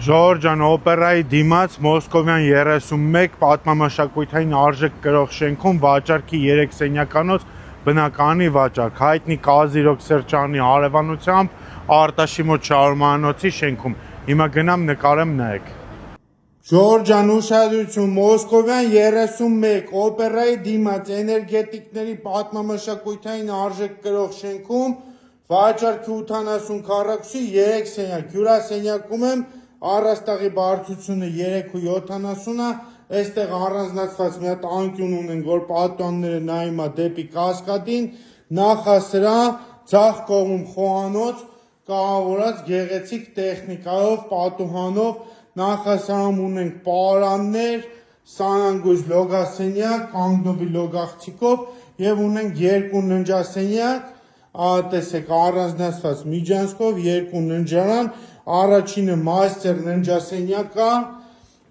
Ժորժան օպերայի դիմաց Մոսկովյան 31 պատմամշակութային արժեք կրող շենքում վաճառքի 3 սենյականոց բնակարանի վաճառք, հայտնի Կազիրոկ սրճարանի հարևանությամբ Արտաշիմոտ շարմանոցի շենքում։ Հիմա գնամ նկարեմ, նայեք։ Ժորժան ուշադրություն, Մոսկովյան 31 օպերայի դիմաց էներգետիկների պատմամշակութային արժեք կրող շենքում վաճառքի 80 քառակուսի 3 սենյակ, հյուրասենյակում եմ առաստաղի բարձրությունը 3.70-ը, այստեղ առանձնացված մի հատ անկյուն ունենք, որ պատուհանները նայում է դեպի Կասկադին, նախասրահ, ձախ կողմում խոհանոց, կահավորած գեղեցիկ տեխնիկայով, պատուհանով, նախասրահում ունենք պարաններ, սանանգույց լոգասենյակ, կանգնովի լոգաղցիկով եւ ունենք 2 ննջասենյակ, տեսեք առանձնացված միջանցքով 2 ննջարան, առաջինը մաստեր ննջասենյակ է,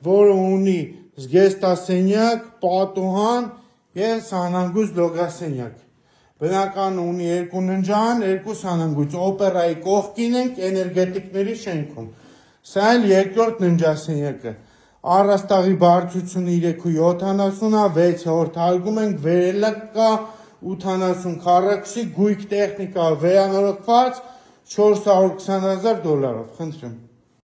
որը ունի զգեստասենյակ, պատուհան եւ սանանգույց լոգասենյակ։ Բնակարանը ունի 2 ննջարան, 2 սանանգույց, օպերայի կողքին ենք էներգետիկների շենքում։ Սա էլ երկրորդ ննջասենյակը։ Առաստաղի բարձրությունը 3.70-ը, 6-րդ հարգում ենք, վերելակ կա 80 քառակուսի, գույք տեխնիկա վերանորոգված $420,000, խնդրեմ։